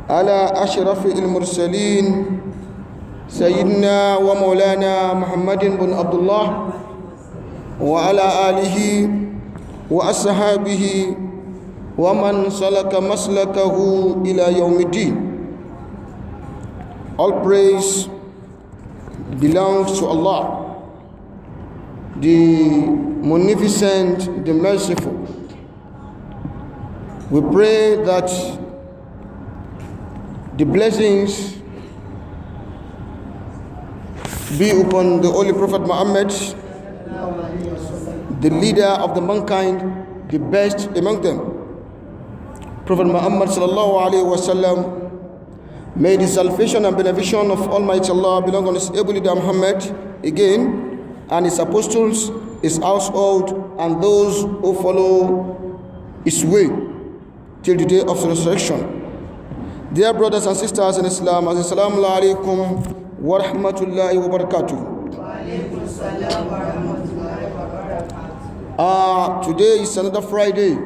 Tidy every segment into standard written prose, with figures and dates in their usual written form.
على أشرف المرسلين سيدنا ومولانا محمد بن عبد الله وعلى آله وأصحابه ومن سلك مسلكه إلى يوم الدين. All praise belongs to Allah, the Munificent, the Merciful. We pray that the blessings be upon the Holy Prophet Muhammad, the leader of the mankind, the best among them. Prophet Muhammad sallallahu alaihi wasallam, may the salvation and beneficiation of Almighty Allah belong on his able leader Muhammad again, and his apostles, his household, and those who follow his way till the day of resurrection. Dear brothers and sisters in Islam, assalamu alaikum wa rahmatullahi wa barakatuh. Today is another Friday,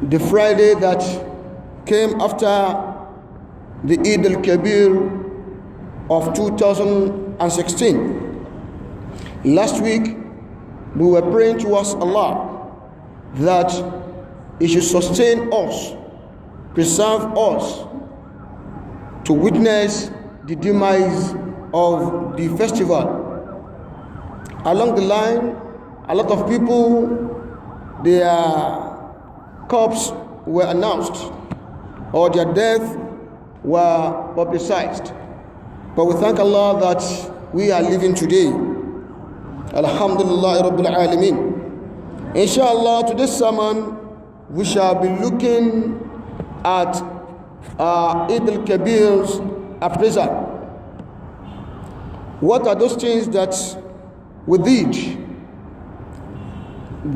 the Friday that came after the Eid al-Kabir of 2016. Last week, we were praying towards Allah that He should sustain us, preserve us to witness the demise of the festival. Along the line, a lot of people, their corpses were announced or their death were publicized. But we thank Allah that we are living today. Alhamdulillah Rabbil Alameen. Inshallah, today's sermon we shall be looking at Eid al-Kabir's appraisal. What are those things that we did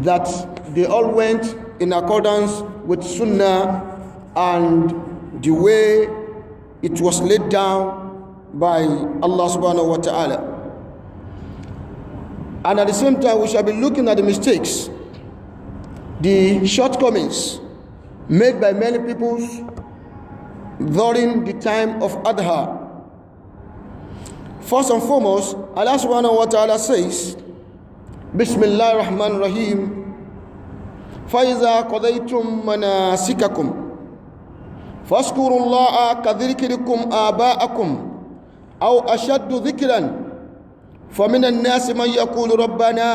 that they all went in accordance with Sunnah and the way it was laid down by Allah subhanahu wa ta'ala. And at the same time, we shall be looking at the mistakes, the shortcomings made by many people during the time of Adha. First and foremost, Allah subhanahu wa ta'ala says, Bismillah ar-Rahman ar-Rahim, فَإِذَا قَضَيْتُم مَنَاسِكَكُمْ فَاذْكُرُوا اللَّهَ كَذِكْرِكُمْ آبَاءَكُمْ أَوْ أَشَدُّ ذِكْرًا فَمِنَ النَّاسِ مَن يَقُولُ رَبَّنَا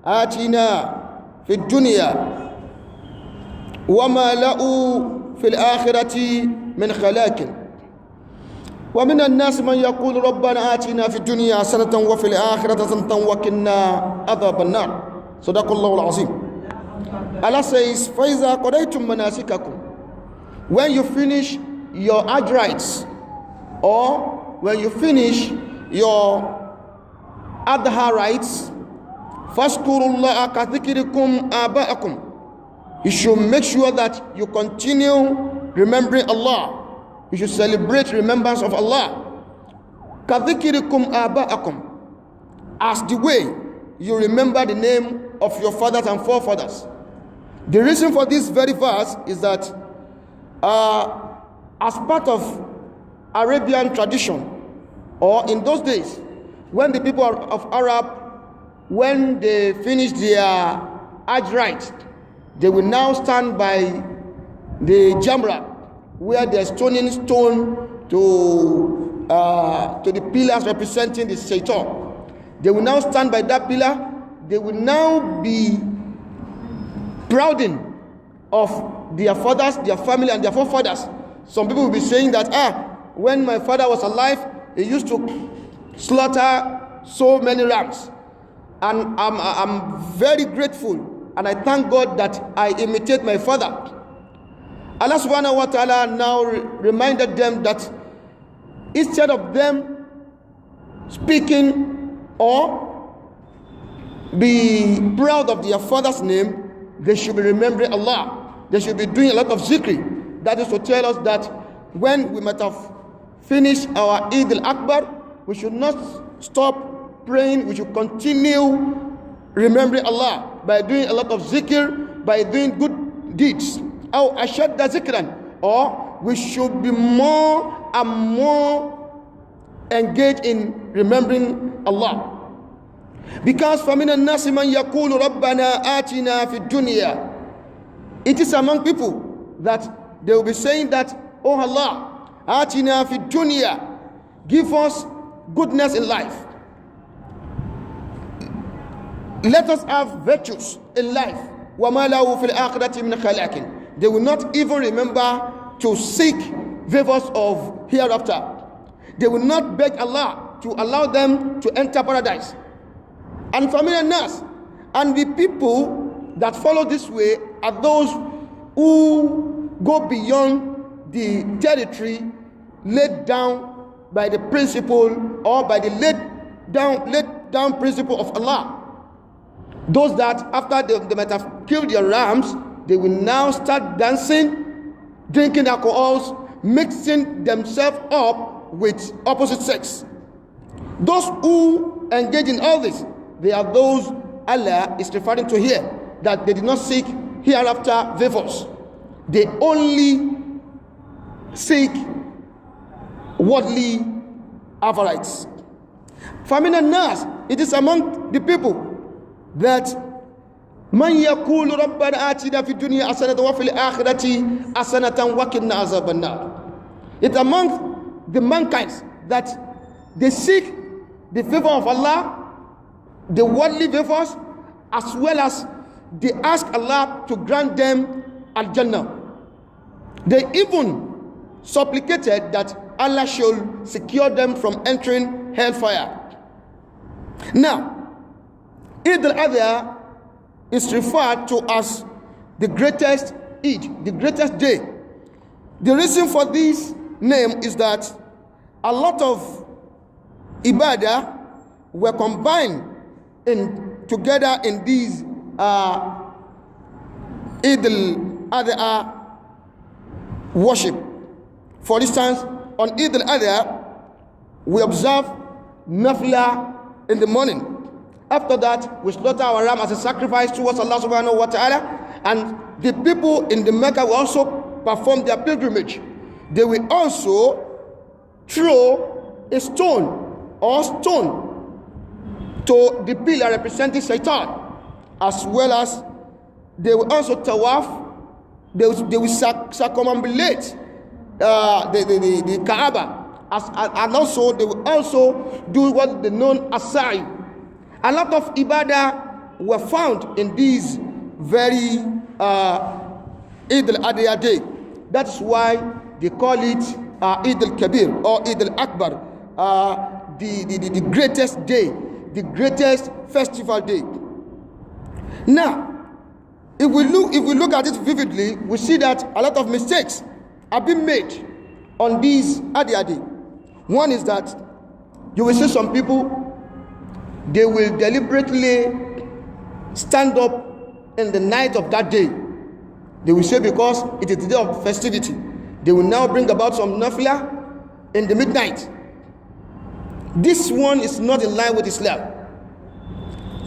آتِنَا في الدنيا وما له في الآخرة من خلاق ومن الناس من يقول ربنا آتنا في الدنيا حسنة وفي الآخرة حسنة وقنا عذاب النار. صدق الله العظيم. Allah says, فَإِذَا قَضَيْتُم مَنَاسِكَكُمْ, when you finish your Hajj rites or when you finish your Adha rites, فَاذْكُرُوا اللَّهَ كَذِكْرِكُمْ آبَاءَكُمْ, you should make sure that you continue remembering Allah. You should celebrate remembrance of Allah. كَذِكْرِكُمْ آبَاءَكُمْ, as the way you remember the name of your fathers and forefathers. The reason for this very verse is that as part of Arabian tradition, or in those days when the people of Arab, when they finish their Hajj rite, they will now stand by the Jamra, where they're stoning stone to the pillars representing the Shaitan. They will now stand by that pillar. They will now be prouding of their fathers, their family, and their forefathers. Some people will be saying that, when my father was alive, he used to slaughter so many rams. And I'm very grateful, and I thank God that I imitate my father. Allah subhanahu wa ta'ala now reminded them that instead of them speaking or be proud of their father's name, they should be remembering Allah. They should be doing a lot of zikr. That is to tell us that when we might have finished our Eid al-Akbar, we should not stop praying. We should continue remembering Allah by doing a lot of zikr, by doing good deeds. أو أشد ذكرا, or we should be more and more engaged in remembering Allah. Because فَمِنَ النَّاسِ مَنْ يَقُولُ رَبَّنَا آتِنَا فِي الدُّنْيَا, it is among people that they will be saying that, oh Allah, آتِنَا فِي الدُّنْيَا, give us goodness in life. Let us have virtues in life. وَمَا لَهُ فِي الْآخِرَةِ مِنْ خَلَاقٍ. They will not even remember to seek favors of hereafter. They will not beg Allah to allow them to enter paradise. And فَمِنَ النَّاسِ, and the people that follow this way are those who go beyond the territory laid down by the principle, or by the laid down principle of Allah. Those that after they might have killed their rams, they will now start dancing, drinking alcohols, mixing themselves up with opposite sex. Those who engage in all this, they are those Allah is referring to here, that they did not seek hereafter favors. They only seek worldly avarice. فَمِنَ النَّاسِ, it is among the people that مَنْ يَقُولُ رَبَّنَا آتِنَا فِي الدُّنْيَا حَسَنَةً وَفِي الْآخِرَةِ حَسَنَةً وَقِنَا عَذَابَ النَّارِ. It's among the mankind that they seek the favor of Allah, the worldly favors, as well as they ask Allah to grant them Al-Jannah. They even supplicated that Allah should secure them from entering hellfire. Now, Eid al-Adha is referred to as the greatest Eid, the greatest day. The reason for this name is that a lot of ibadah were combined together in these Eid al-Adha worship. For instance, on Eid al-Adha, we observe Nafla in the morning. After that, we slaughter our ram as a sacrifice towards Allah subhanahu wa ta'ala, and the people in the Mecca will also perform their pilgrimage. They will also throw a stone to the pillar representing Shaitan, as well as they will also tawaf. They will circumambulate the Kaaba, and also they will also do what they known as sa'i. A lot of ibadah were found in these very Eid al-Adha day. That's why they call it Eid al-Kabir or Eid al-Akbar, the greatest day, the greatest festival day. Now, if we look at it vividly, we see that a lot of mistakes have been made on these Adha day. One is that you will see some people, they will deliberately stand up in the night of that day. They will say because it is the day of festivity, they will now bring about some nafila in the midnight. This one is not in line with Islam.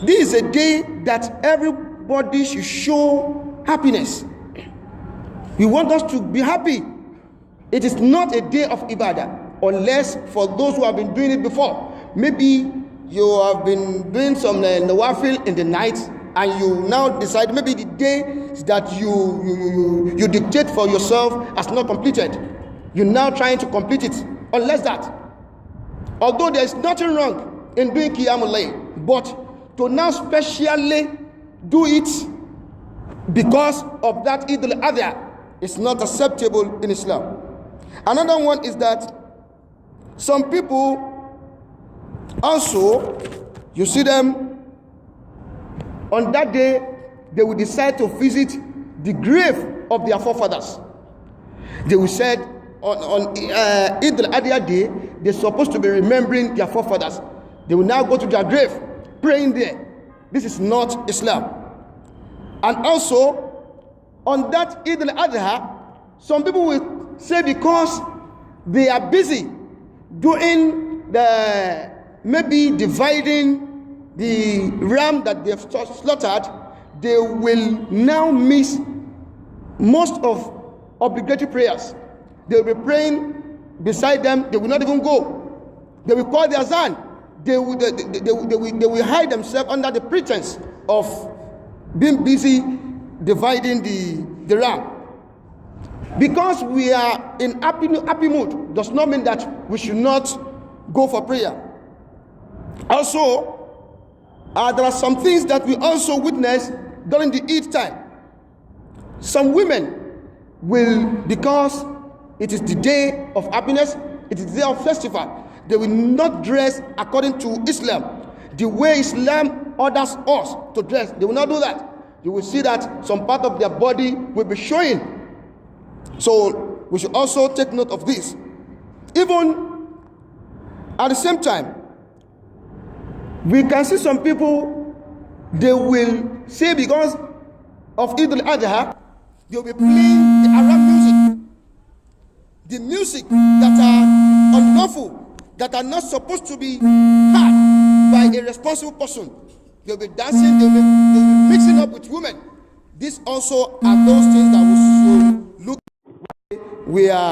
This is a day that everybody should show happiness. We want us to be happy. It is not a day of ibadah, unless for those who have been doing it before. Maybe you have been doing some nawafil in the night, and you now decide maybe the day that you dictate for yourself has not completed. You're now trying to complete it. Unless that, although there is nothing wrong in doing Qiyamul Layl, but to now specially do it because of that Eid al-Adha is not acceptable in Islam. Another one is that some people also, you see them on that day, they will decide to visit the grave of their forefathers. They will say on Eid al-Adha day, they're supposed to be remembering their forefathers. They will now go to their grave, praying there. This is not Islam. And also, on that Eid al-Adha, some people will say because they are busy doing maybe dividing the ram that they've slaughtered, they will now miss most of obligatory prayers, they will be praying beside them. They will not even go. They will call the azan. They will hide themselves under the pretense of being busy dividing the ram. Because we are in happy mood does not mean that we should not go for prayer. Also, there are some things that we also witness during the Eid time. Some women will, because it is the day of happiness, it is the day of festival, they will not dress according to Islam, the way Islam orders us to dress. They will not do that. You will see that some part of their body will be showing. So we should also take note of this. Even at the same time, we can see some people, they will say because of Eid al-Adha, they will be playing the Arab music, the music that are unlawful, that are not supposed to be heard by a responsible person. They'll be dancing, they'll be mixing up with women. These also are those things that we should look. We are